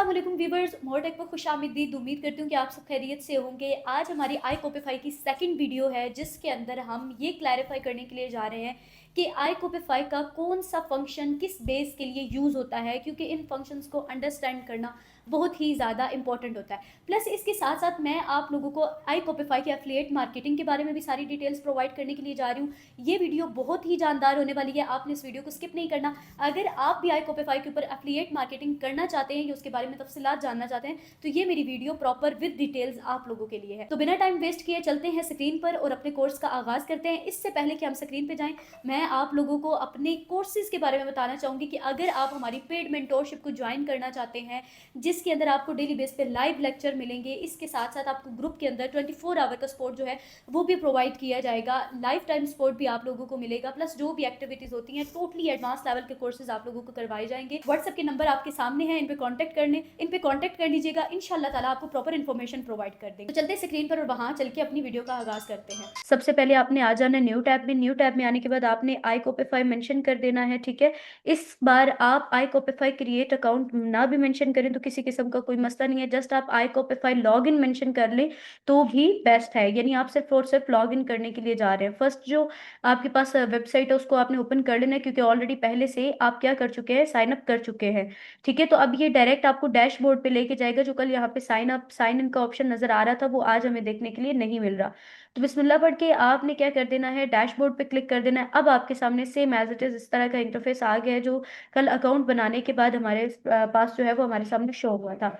अस्सलाम वालेकुम व्यूवर्स, मोरटेक में खुशामदीद। उम्मीद करती हूँ कि आप सब खैरियत से होंगे। आज हमारी आई कोपिफाई की सेकंड वीडियो है, जिसके अंदर हम ये क्लैरिफाई करने के लिए जा रहे हैं कि आई कोपिफाई का कौन सा फंक्शन किस बेस के लिए यूज़ होता है, क्योंकि इन फंक्शंस को अंडरस्टैंड करना बहुत ही ज़्यादा इंपॉर्टेंट होता है। प्लस इसके साथ साथ मैं आप लोगों को आई कोपिफाई के एफिलिएट मार्केटिंग के बारे में भी सारी डिटेल्स प्रोवाइड करने के लिए जा रही हूँ। ये वीडियो बहुत ही जानदार होने वाली है, आपने इस वीडियो को स्किप नहीं करना। अगर आप भी आई कोपिफाई के ऊपर एफिलिएट मार्केटिंग करना चाहते हैं या उसके बारे में तफसीलात जानना चाहते हैं, तो ये मेरी वीडियो प्रॉपर विद डिटेल्स आप लोगों के लिए है। तो बिना टाइम वेस्ट किए चलते हैं स्क्रीन पर और अपने कोर्स का आगाज करते हैं। इससे पहले कि हम स्क्रीन पे जाएं, मैं आप लोगों को अपने कोर्सेज के बारे में बताना चाहूंगी कि अगर आप हमारी पेड मेंटोरशिप को ज्वाइन करना चाहते हैं, जिसके अंदर आपको डेली बेस पे लाइव लेक्चर मिलेंगे, इसके साथ साथ आपको ग्रुप के अंदर 24 आवर का सपोर्ट जो है वो भी प्रोवाइड किया जाएगा, लाइफ टाइम सपोर्ट भी आप लोगों को मिलेगा, प्लस जो भी एक्टिविटीज होती हैं टोटली एडवांस लेवल के कोर्सेज आप लोगों को करवाए जाएंगे। व्हाट्सएप के नंबर आपके सामने हैं, इन पे कांटेक्ट कर लीजिएगा। इंशाल्लाह ताला आपको प्रॉपर इन्फॉर्मेशन प्रोवाइड कर देंगे। तो चलते स्क्रीन पर और वहां चल के अपनी वीडियो का आगाज करते हैं। सबसे पहले आपने आ जाना न्यू टैब में। न्यू टैब में आने के बाद आपने आई कोपिफाई मेंशन कर देना है, ठीक है। इस बार आप आई कोपिफाई क्रिएट अकाउंट ना भी मेंशन करें तो किसी किस्म का कोई मसला नहीं है, जस्ट आप आई कोपिफाई लॉग इन मेंशन कर लें तो भी बेस्ट है। यानी आप सिर्फ और सिर्फ लॉग इन करने के लिए जा रहे हैं। फर्स्ट जो आपके पास वेबसाइट है उसको आपने ओपन कर लेना है, क्योंकि ऑलरेडी पहले से आप क्या कर चुके हैं, साइन अप कर चुके हैं, ठीक है। तो अब ये डायरेक्ट आपको डैशबोर्ड पे लेके जाएगा। जो कल यहाँ पे साइन अप साइन इन का ऑप्शन नजर आ रहा था, वो आज हमें देखने के लिए नहीं मिल रहा। तो बिस्मिल्लाह पढ़ के आपने क्या कर देना है, डैशबोर्ड पे क्लिक कर देना है। अब आपके सामने सेम एज इट इज इस तरह का इंटरफेस आ गया है, जो कल अकाउंट बनाने के बाद हमारे पास जो है वो हमारे सामने शो हुआ था।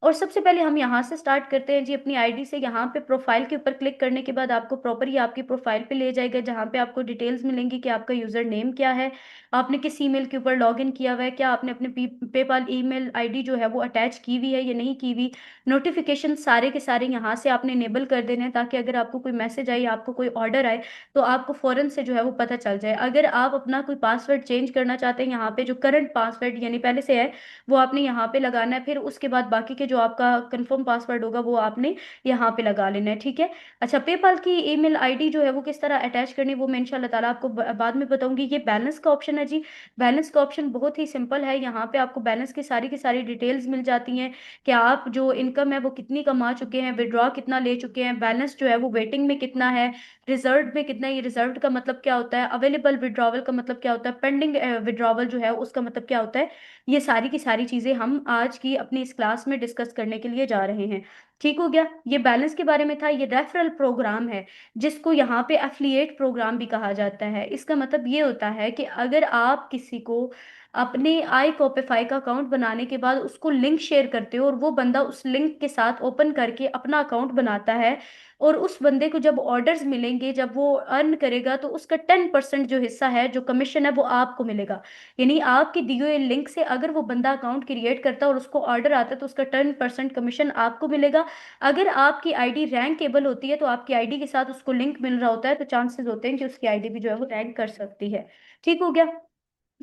और सबसे पहले हम यहाँ से स्टार्ट करते हैं जी, अपनी आईडी से। यहाँ पे प्रोफाइल के ऊपर क्लिक करने के बाद आपको प्रॉपर ही आपकी प्रोफाइल पे ले जाएगा, जहाँ पे आपको डिटेल्स मिलेंगी कि आपका यूजर नेम क्या है, आपने किस ईमेल के ऊपर लॉग इन किया हुआ है, क्या आपने अपने पेपाल ईमेल आईडी जो है वो अटैच की हुई है या नहीं की हुई। नोटिफिकेशन सारे के सारे यहाँ से आपने इनेबल कर देने हैं, ताकि अगर आपको कोई मैसेज आए, आपको कोई ऑर्डर आए, तो आपको फौरन से जो है वो पता चल जाए। अगर आप अपना कोई पासवर्ड चेंज करना चाहते हैं, यहाँ पे जो करंट पासवर्ड यानी पहले से है वो आपने यहाँ पे लगाना है। फिर उसके बाद बाकी के जो आपका कंफर्म पासवर्ड होगा वो आपने यहाँ पे लगा लेना है, ठीक है। अच्छा, पेपाल की ईमेल आईडी जो है वो किस तरह अटैच करनी है वो मैं इंशाल्लाह ताला आपको बाद में बताऊंगी। ये बैलेंस का ऑप्शन है जी। बैलेंस का ऑप्शन बहुत ही सिंपल है। यहाँ पे आपको बैलेंस की सारी डिटेल्स मिल जाती हैं कि आप जो इनकम है वो कितनी कमा चुके हैं, विड्रॉ कितना ले चुके हैं, बैलेंस जो है वो वेटिंग में कितना है, रिजर्व में कितना है। ये रिजर्व का मतलब क्या होता है, अवेलेबल विड्रॉवल का मतलब क्या होता है, पेंडिंग विड्रॉवल जो है उसका मतलब क्या होता है। ये सारी की सारी चीजें हम आज की अपनी इस क्लास में डिस्कस करने के लिए जा रहे हैं। ठीक हो गया, ये बैलेंस के बारे में था। ये रेफरल प्रोग्राम है, जिसको यहाँ पे एफिलिएट प्रोग्राम भी कहा जाता है। इसका मतलब ये होता है कि अगर आप किसी को अपने आई कॉपिफाई का अकाउंट बनाने के बाद उसको लिंक शेयर करते हो, और वो बंदा उस लिंक के साथ ओपन करके अपना अकाउंट बनाता है, और उस बंदे को जब ऑर्डर्स मिलेंगे, जब वो अर्न करेगा, तो उसका 10% जो हिस्सा है, जो कमीशन है, वो आपको मिलेगा। यानी आपके दिए हुए लिंक से अगर वो बंदा अकाउंट क्रिएट करता है और उसको ऑर्डर आता है, तो उसका 10% कमीशन आपको मिलेगा। अगर आपकी आईडी रैंकेबल होती है, तो आपकी आईडी के साथ उसको लिंक मिल रहा होता है, तो चांसेस होते हैं कि उसकी आईडी भी जो है वो रैंक कर सकती है। ठीक हो गया।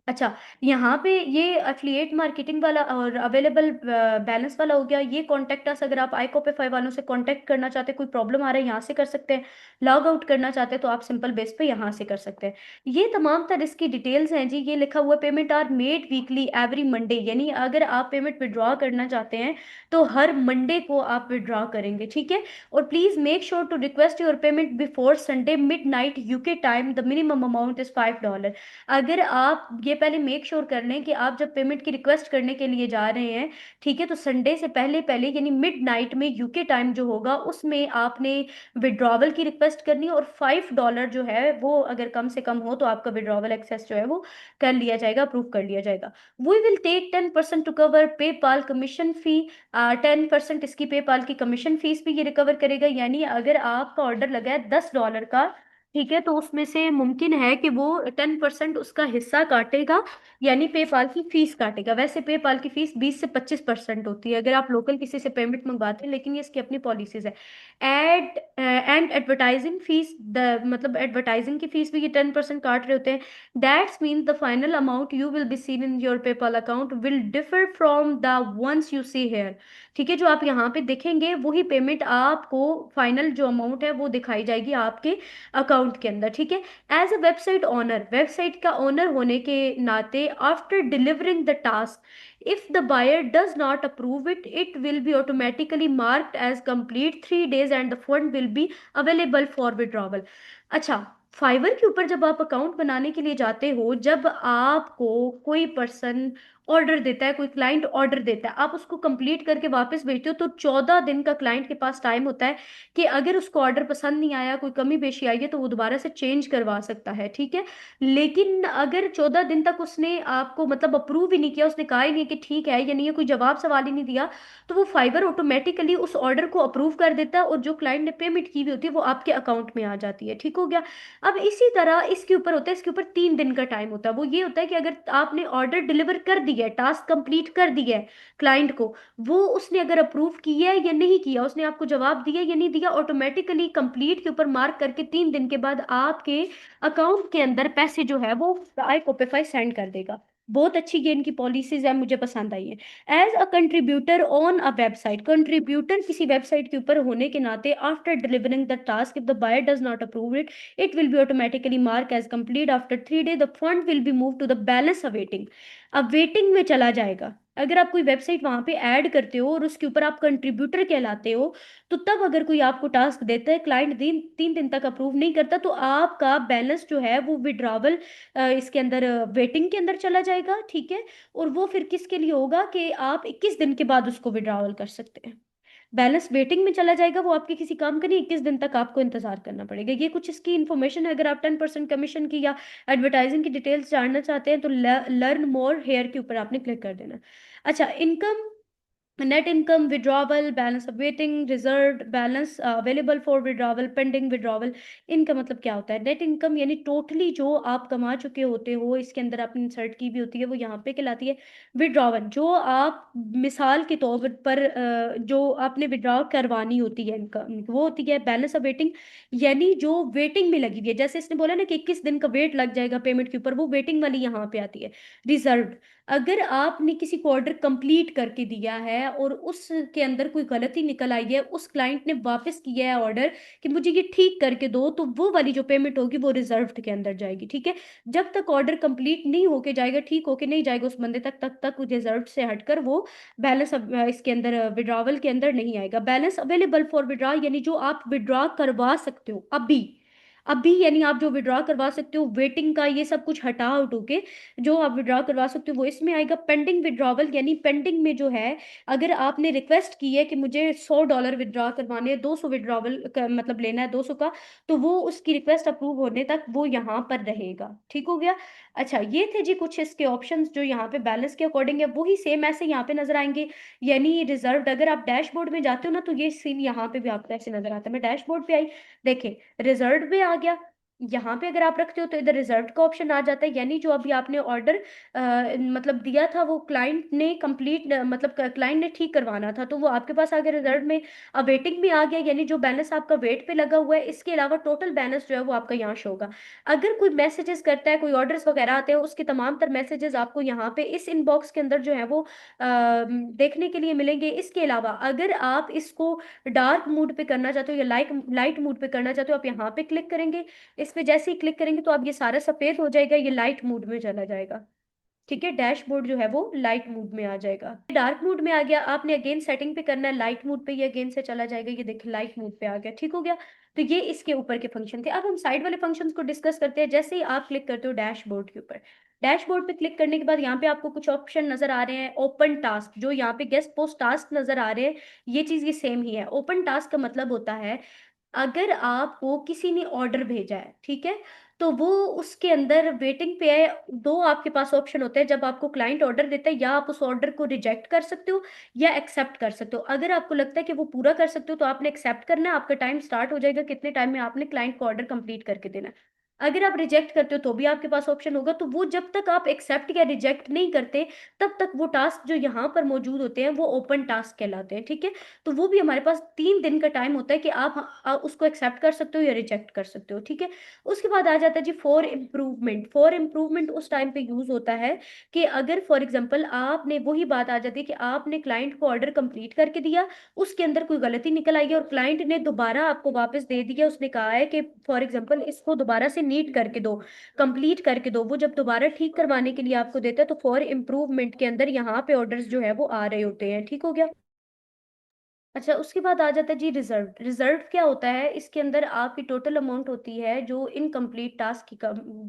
अच्छा, यहाँ पे ये एफिलिएट मार्केटिंग वाला और अवेलेबल बैलेंस वाला हो गया। ये कॉन्टेक्ट अस, अगर आप iCopify वालों से कांटेक्ट करना चाहते हैं, कोई प्रॉब्लम आ रहा है, यहाँ से कर सकते हैं। लॉग आउट करना चाहते हैं तो आप सिंपल बेस पे यहाँ से कर सकते हैं। ये तमाम तरह इसकी डिटेल्स हैं जी। ये लिखा हुआ payment are made weekly every Monday, यानी अगर आप पेमेंट विड्रॉ करना चाहते हैं तो हर मंडे को आप विड्रॉ करेंगे, ठीक है। और please make sure to request your payment before Sunday midnight UK time. The minimum amount is $5। अगर आप ये पहले मेक श्योर कर लें कि आप जब पेमेंट की रिक्वेस्ट करने के लिए जा रहे हैं, ठीक है, तो संडे से पहले पहले यानी मिडनाइट में यूके टाइम जो होगा उसमें आपने विड्रॉवल की रिक्वेस्ट करनी है। और $5 जो है वो अगर कम से कम हो तो आपका विड्रॉवल एक्सेस जो है वो कर लिया जाएगा, अप्रूव कर लिया जाएगा। We will take 10% to cover PayPal commission fee. 10% इसकी पेपाल की कमीशन फीस भी ये रिकवर करेगा। यानी अगर आपका ऑर्डर लगा है $10 का, ठीक है, तो उसमें से मुमकिन है कि वो 10% उसका हिस्सा काटेगा, यानी पेपाल की फीस काटेगा। वैसे पेपाल की फीस 20 से 25% होती है अगर आप लोकल किसी से पेमेंट मंगवाते हैं, लेकिन ये इसकी अपनी पॉलिसीज है। एंड एडवर्टाइजिंग फीस, द मतलब एडवर्टाइजिंग की फीस भी ये 10% काट रहे होते हैं। That's mean the final amount you will be seen in your PayPal account will differ from the ones you see here. ठीक है, जो आप यहाँ पे देखेंगे वही पेमेंट आपको फाइनल जो अमाउंट है वो दिखाई जाएगी आपके अकाउंट के अंदर, ठीक है। As a website owner, website का ओनर होने के नाते after delivering the task, if the buyer does not approve it, it will be automatically marked as complete 3 days and the fund will be available for withdrawal. अच्छा, Fiverr के ऊपर जब आप account बनाने के लिए जाते हो, जब आपको कोई पर्सन ऑर्डर देता है, कोई क्लाइंट ऑर्डर देता है, आप उसको कंप्लीट करके वापस भेजते हो, तो 14 दिन का क्लाइंट के पास टाइम होता है कि अगर उसको ऑर्डर पसंद नहीं आया, कोई कमी पेशी आई है, तो वो दोबारा से चेंज करवा सकता है, ठीक है। लेकिन अगर 14 दिन तक उसने आपको मतलब अप्रूव ही नहीं किया, उसने कहा ही नहीं कि ठीक है या नहीं है, कोई जवाब सवाल ही नहीं दिया, तो वो फाइबर ऑटोमेटिकली उस ऑर्डर को अप्रूव कर देता है और जो क्लाइंट ने पेमेंट की हुई होती है वो आपके अकाउंट में आ जाती है, ठीक हो गया। अब इसी तरह इसके ऊपर होता है, इसके ऊपर 3 दिन का टाइम होता है। वो ये होता है कि अगर आपने ऑर्डर डिलीवर कर दिया है, टास्क कंप्लीट कर दिया है क्लाइंट को, वो उसने अगर अप्रूव किया है या नहीं किया, उसने आपको जवाब दिया या नहीं दिया, ऑटोमेटिकली कंप्लीट के ऊपर मार्क करके 3 दिन के बाद आपके अकाउंट के अंदर पैसे जो है वो आई कोपेफाई सेंड कर देगा। बहुत अच्छी ये इनकी पॉलिसीज है, मुझे पसंद आई है। As a contributor on a website, contributor किसी वेबसाइट के ऊपर होने के नाते, after delivering the task, if the buyer does not approve it, it will be automatically marked as complete. After 3 days the fund will be moved to the balance awaiting, अब waiting में चला जाएगा। अगर आप कोई वेबसाइट वहां पे add करते हो और उसके ऊपर आप कंट्रीब्यूटर कहलाते हो, तो तब अगर कोई आपको टास्क देता है, क्लाइंट 3 दिन तक अप्रूव नहीं करता, तो आपका बैलेंस जो है वो विड्रॉवल इसके अंदर वेटिंग के अंदर चला जाएगा, ठीक है। और वो फिर किसके लिए होगा कि आप 21 दिन के बाद उसको विड्रॉवल कर सकते हैं। बैलेंस वेटिंग में चला जाएगा, वो आपके किसी काम का नहीं, 21 दिन तक आपको इंतजार करना पड़ेगा। ये कुछ इसकी इन्फॉर्मेशन है। अगर आप 10% कमीशन की या एडवर्टाइजिंग की डिटेल्स जानना चाहते हैं तो लर्न मोर हेयर के ऊपर आपने क्लिक कर देना। अच्छा, income, net income, withdrawal, balance of waiting, reserve balance available for withdrawal, pending withdrawal. इनका मतलब क्या होता है? नेट इनकम यानी टोटली जो आप कमा चुके होते हो, इसके अंदर आपने इंसर्ट की भी होती है, वो यहाँ पे कहलाती है विड्रॉवल। जो आप मिसाल के तौर पर जो आपने विड्रॉ करवानी होती है इनकम, वो होती है बैलेंस ऑफ वेटिंग, यानी जो वेटिंग में लगी हुई है। जैसे इसने बोला ना कि 21 दिन का वेट लग जाएगा पेमेंट के ऊपर, वो वेटिंग वाली यहाँ पे आती है। रिजर्व, अगर आपने किसी को ऑर्डर कंप्लीट करके दिया है और उसके अंदर कोई गलती निकल आई है, उस क्लाइंट ने वापस किया है ऑर्डर कि मुझे ये ठीक करके दो, तो वो वाली जो पेमेंट होगी वो रिजर्व्ड के अंदर जाएगी, ठीक है। जब तक ऑर्डर कंप्लीट नहीं होके जाएगा, ठीक होके नहीं जाएगा उस बंदे तक, तब तक रिजर्व से हटकर वो बैलेंस इसके अंदर विड्रॉवल के अंदर नहीं आएगा। बैलेंस अवेलेबल फॉर विड्रॉ, यानी जो आप विड्रॉ करवा सकते हो अभी, अभी यानी आप जो विड्रॉ करवा सकते हो, वेटिंग का ये सब कुछ हटा उठो के जो आप विड्रॉ करवा सकते हो वो इसमें आएगा। पेंडिंग विड्रॉवल, यानी पेंडिंग में जो है, अगर आपने रिक्वेस्ट की है कि मुझे $100 विड्रॉ करवाने हैं, 200 विड्रॉवल मतलब लेना है 200 का, तो वो उसकी रिक्वेस्ट अप्रूव होने तक वो यहाँ पर रहेगा, ठीक हो गया। अच्छा, ये थे जी कुछ इसके ऑप्शंस जो यहाँ पे बैलेंस के अकॉर्डिंग है, वही सेम ऐसे यहाँ पे नजर आएंगे। यानी रिजर्व्ड, अगर आप डैशबोर्ड में जाते हो ना, तो ये सीन यहाँ पे भी आपको ऐसे नजर आता है। मैं डैशबोर्ड पे आई, देखें, रिजर्व में आ गया। यहाँ पे अगर आप रखते हो तो इधर रिजर्व का ऑप्शन आ जाता है, यानी जो अभी आपने ऑर्डर मतलब दिया था, वो क्लाइंट ने कंप्लीट मतलब क्लाइंट ने ठीक करवाना था, तो वो आपके पास आ गया रिजर्व में। अब वेटिंग में आ गया, यानी जो बैलेंस आपका वेट पे लगा हुआ है, इसके अलावा टोटल बैलेंस जो है वो आपका यहाँ शो होगा। अगर कोई मैसेजेस करता है, कोई ऑर्डर्स वगैरह आते हैं, उसके तमाम तर मैसेजेस आपको यहाँ पे इस इनबॉक्स के अंदर जो है वो देखने के लिए मिलेंगे। इसके अलावा अगर आप इसको डार्क मोड पे करना चाहते हो या लाइट लाइट मोड पे करना चाहते हो, आप यहाँ पे क्लिक करेंगे। इस पे जैसे ही क्लिक करेंगे तो अब ये सारा सफेद हो जाएगा, ये लाइट मोड में चला जाएगा, ठीक है। डैशबोर्ड जो है वो लाइट मोड में आ जाएगा। डार्क मोड में आ गया, आपने अगेन सेटिंग पे करना है, लाइट मोड पे ये अगेन से चला जाएगा। ये देखिए लाइट मोड पे आ गया, ठीक हो गया। तो ये इसके ऊपर के फंक्शन थे। अब हम साइड वाले फंक्शंस को डिस्कस करते हैं। जैसे ही आप क्लिक करते हो डैशबोर्ड के ऊपर, डैशबोर्ड पे क्लिक करने के बाद यहाँ पे आपको कुछ ऑप्शन नजर आ रहे हैं। ओपन टास्क, जो यहाँ पे गेस्ट पोस्ट टास्क नजर आ रहे हैं, ये चीज ये सेम ही है। ओपन टास्क का मतलब होता है, अगर आपको किसी ने ऑर्डर भेजा है, ठीक है, तो वो उसके अंदर वेटिंग पे है। दो आपके पास ऑप्शन होते हैं जब आपको क्लाइंट ऑर्डर देता है, या आप उस ऑर्डर को रिजेक्ट कर सकते हो या एक्सेप्ट कर सकते हो। अगर आपको लगता है कि वो पूरा कर सकते हो तो आपने एक्सेप्ट करना है, आपका टाइम स्टार्ट हो जाएगा कितने टाइम में आपने क्लाइंट को ऑर्डर कंप्लीट करके देना है। अगर आप रिजेक्ट करते हो तो भी आपके पास ऑप्शन होगा। तो वो जब तक आप एक्सेप्ट या रिजेक्ट नहीं करते, तब तक वो टास्क जो यहाँ पर मौजूद होते हैं वो ओपन टास्क कहलाते हैं, ठीक है। तो वो भी हमारे पास 3 दिन का टाइम होता है कि आप उसको एक्सेप्ट कर सकते हो या रिजेक्ट कर सकते हो, ठीक है। उसके बाद आ जाता है जी फॉर इम्प्रूवमेंट। फॉर इम्प्रूवमेंट उस टाइम पे यूज होता है कि अगर फॉर एग्जाम्पल आपने, वही बात आ जाती है कि आपने क्लाइंट को ऑर्डर कंप्लीट करके दिया, उसके अंदर कोई गलती निकल आई है और क्लाइंट ने दोबारा आपको वापस दे दिया, उसने कहा है कि फॉर एग्जाम्पल इसको दोबारा से नीट करके दो, कंप्लीट करके दो। वो जब दोबारा ठीक करवाने के लिए आपको देता है तो फॉर इम्प्रूवमेंट के अंदर यहाँ पे ऑर्डर्स जो है वो आ रहे होते हैं। ठीक हो गया? अच्छा, उसके बाद आ जाता है जी रिजर्व। रिजर्व क्या होता है? इसके अंदर आपकी टोटल अमाउंट होती है जो इनकम्प्लीट टास्क की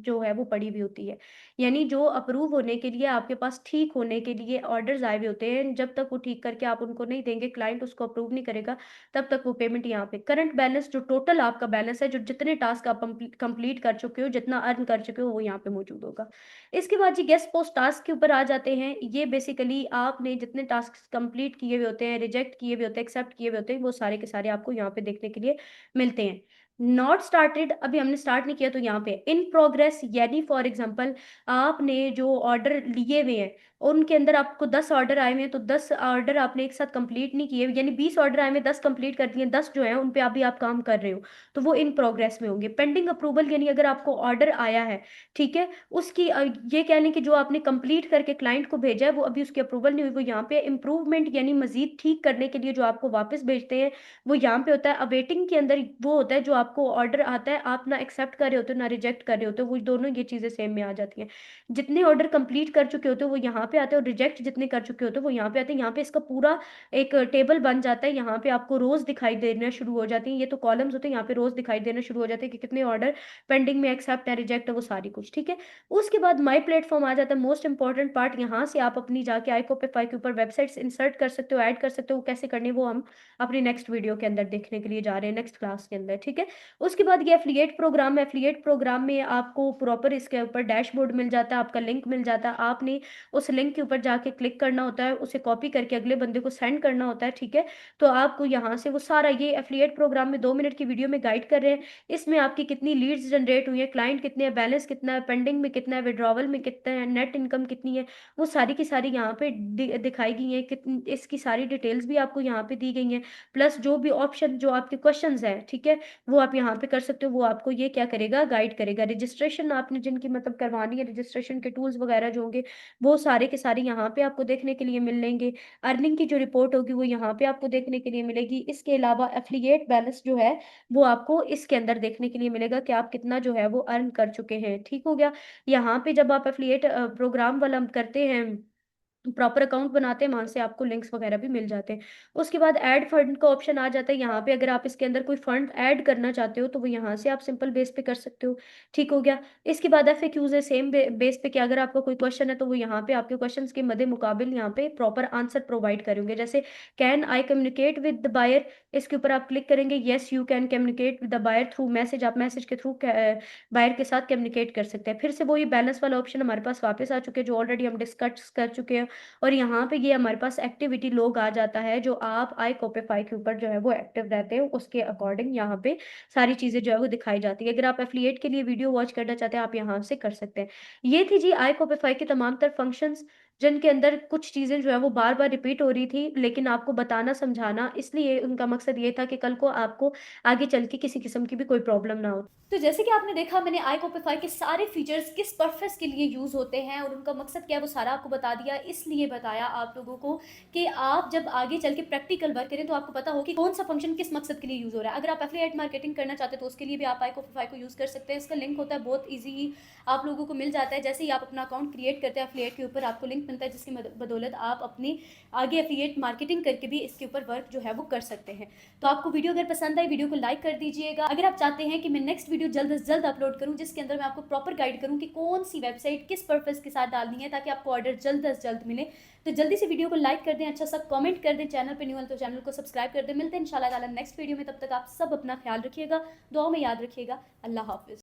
जो है वो पड़ी हुई होती है। यानी जो अप्रूव होने के लिए आपके पास ठीक होने के लिए ऑर्डर्स आए हुए होते हैं, जब तक वो ठीक करके आप उनको नहीं देंगे, क्लाइंट उसको अप्रूव नहीं करेगा, तब तक वो पेमेंट यहाँ पे करंट बैलेंस, जो टोटल आपका बैलेंस है, जो जितने टास्क आप कंप्लीट कर चुके हो, जितना अर्न कर चुके हो, वो यहाँ पे मौजूद होगा। इसके बाद जी गेस्ट पोस्ट टास्क के ऊपर आ जाते हैं। ये बेसिकली आपने जितने टास्क कंप्लीट किए हुए होते हैं, रिजेक्ट किए हुए होते हैं, एक्सेप्ट किए हुए होते हैं, वो सारे के सारे आपको यहाँ पे देखने के लिए मिलते हैं। नॉट स्टार्टेड, अभी हमने स्टार्ट नहीं किया तो यहाँ पे इन प्रोग्रेस, यानी फॉर एग्जांपल आपने जो ऑर्डर लिए हुए हैं उनके अंदर आपको 10 ऑर्डर आए हुए हैं, तो 10 ऑर्डर आपने एक साथ कंप्लीट नहीं किए, यानी 20 ऑर्डर आए हुए हैं, 10 कंप्लीट कर दिए, 10 जो है उन पे अभी आप काम कर रहे हो, तो वो इन प्रोग्रेस में होंगे। पेंडिंग अप्रूवल, यानी अगर आपको ऑर्डर आया है, ठीक है, उसकी ये कह लें कि जो आपने कंप्लीट करके क्लाइंट को भेजा है वो अभी उसकी अप्रूवल नहीं हुई, वो यहाँ पे इम्प्रूवमेंट यानी मजीद ठीक करने के लिए जो आपको वापस भेजते हैं वो यहाँ पे होता है। अवेटिंग के अंदर वो होता है जो आपको ऑर्डर आता है, आप ना एक्सेप्ट कर रहे होते हो ना रिजेक्ट कर रहे होते हो, वो दोनों ये चीजें सेम में आ जाती हैं। जितने ऑर्डर कंप्लीट कर चुके होते हो वो यहाँ पे आते हैं, और रिजेक्ट जितने कर चुके होते हो वो यहाँ पे आते हैं। यहाँ पे इसका पूरा एक टेबल बन जाता है, यहाँ पे आपको रोज दिखाई देना शुरू हो जाती है, ये तो कॉलम्स होते हैं, यहाँ पे रोज दिखाई देना शुरू हो जाते हैं कि कितने ऑर्डर पेंडिंग में, एक्सेप्ट है, रिजेक्ट है, वो सारी कुछ। ठीक है, उसके बाद माई प्लेटफॉर्म आ जाता है, मोस्ट इंपॉर्टेंट पार्ट। यहाँ से आप अपनी जाके iCopify के ऊपर वेबसाइट्स इंसर्ट कर सकते हो, ऐड कर सकते हो। वो कैसे करनी है वो हम अपनी नेक्स्ट वीडियो के अंदर देखने के लिए जा रहे हैं, नेक्स्ट क्लास के अंदर। ठीक है, उसके बाद ये एफिलिएट प्रोग्राम है। एफिलिएट प्रोग्राम में आपको प्रॉपर इसके ऊपर डैशबोर्ड मिल जाता है, आपका लिंक मिल जाता है, आपने उस लिंक के ऊपर जाके क्लिक करना होता है, उसे कॉपी करके अगले बंदे को सेंड करना होता है। ठीक है, तो आपको यहाँ से वो सारा, ये एफिलिएट प्रोग्राम में 2 मिनट की वीडियो में गाइड कर रहे हैं। इसमें आपकी कितनी लीड्स जनरेट हुई है, क्लाइंट कितने हैं, बैलेंस कितना है, पेंडिंग में कितना है, विड्रॉवल में कितना है, नेट इनकम कितनी है, वो सारी की सारी यहाँ पे दिखाई गई है। कितनी इसकी सारी डिटेल्स भी आपको यहाँ पे दी गई हैं। प्लस जो भी ऑप्शन, जो आपके क्वेश्चंस हैं, ठीक है, वो आप यहाँ पे कर सकते हो। वो आपको ये क्या करेगा, गाइड करेगा। रजिस्ट्रेशन आपने जिनकी मतलब करवानी है, रजिस्ट्रेशन के टूल्स वगैरह जो होंगे वो सारे के सारे यहाँ पे आपको देखने के लिए मिल लेंगे। अर्निंग की जो रिपोर्ट होगी वो यहाँ पे आपको देखने के लिए मिलेगी। इसके अलावा एफिलिएट बैलेंस जो है वो आपको इसके अंदर देखने के लिए मिलेगा कि आप कितना जो है वो अर्न कर चुके हैं। ठीक हो गया? यहाँ पे जब आप एफिलिएट प्रोग्राम वाला करते हैं, प्रॉपर अकाउंट बनाते हैं, वहां से आपको लिंक्स वगैरह भी मिल जाते हैं। उसके बाद ऐड फंड का ऑप्शन आ जाता है यहाँ पे। अगर आप इसके अंदर कोई फंड ऐड करना चाहते हो तो वो यहाँ से आप सिंपल बेस पे कर सकते हो। ठीक हो गया? इसके बाद FAQs है, सेम बेस पे कि अगर आपका कोई क्वेश्चन है तो वो यहाँ पे आपके क्वेश्चंस के मद्दे मुकाबिल यहाँ पे प्रॉपर आंसर प्रोवाइड करेंगे। जैसे can I communicate with the buyer, इसके ऊपर आप क्लिक करेंगे, yes you can communicate with the buyer through message, आप मैसेज के थ्रू बायर के साथ कम्युनिकेट कर सकते हैं। फिर से वही बैलेंस वाला ऑप्शन हमारे पास वापस आ चुके हैं, जो ऑलरेडी हम डिस्कस कर चुके हैं। और यहाँ पे ये हमारे पास एक्टिविटी लॉग आ जाता है, जो आप iCopify के ऊपर जो है वो एक्टिव रहते हैं उसके अकॉर्डिंग यहाँ पे सारी चीजें जो है वो दिखाई जाती है। अगर आप एफिलिएट के लिए वीडियो वॉच करना चाहते हैं आप यहाँ से कर सकते हैं। ये थी जी iCopify के तमाम तर फंक्शंस, जिनके अंदर कुछ चीजें जो है वो बार बार रिपीट हो रही थी, लेकिन आपको बताना समझाना, इसलिए उनका मकसद ये था कि कल को आपको आगे चल के किसी किस्म की भी कोई प्रॉब्लम ना हो। तो जैसे कि आपने देखा, मैंने iCopify के सारे फीचर्स किस पर्पस के लिए यूज़ होते हैं और उनका मकसद क्या है वो सारा आपको बता दिया। इसलिए बताया आप लोगों को कि आप जब आगे चल के प्रैक्टिकल वर्क करें तो आपको पता हो कि कौन सा फंक्शन किस मकसद के लिए यूज़ हो रहा है। अगर आप एफिलिएट मार्केटिंग करना चाहते हो तो उसके लिए भी आप iCopify को यूज़ कर सकते हैं। इसका लिंक होता है बहुत ईजी, आप लोगों को मिल जाता है। जैसे ही आप अपना अकाउंट क्रिएट करते हैं एफिलिएट के ऊपर आपको लिंक मिलता है, जिसकी बदौलत आप अपनी आगे एफिलिएट मार्केटिंग करके भी इसके ऊपर वर्क जो है वो कर सकते हैं। तो आपको वीडियो अगर पसंद आई, वीडियो को लाइक कर दीजिएगा। अगर आप चाहते हैं कि मैं नेक्स्ट वीडियो जल्द से जल्द अपलोड करूं जिसके अंदर मैं आपको प्रॉपर गाइड करूं कि कौन सी वेबसाइट किस पर्पस के साथ डालनी है ताकि आपको ऑर्डर जल्द से जल्द मिले, तो जल्दी से वीडियो को लाइक कर दें, अच्छा सा कमेंट कर दें, चैनल पे न्यू है तो चैनल को सब्सक्राइब कर दें। मिलते हैं इंशाल्लाह ताला नेक्स्ट वीडियो में, तब तक आप सब अपना ख्याल रखिएगा, दुआ में याद रखिएगा। अल्लाह हाफिज़।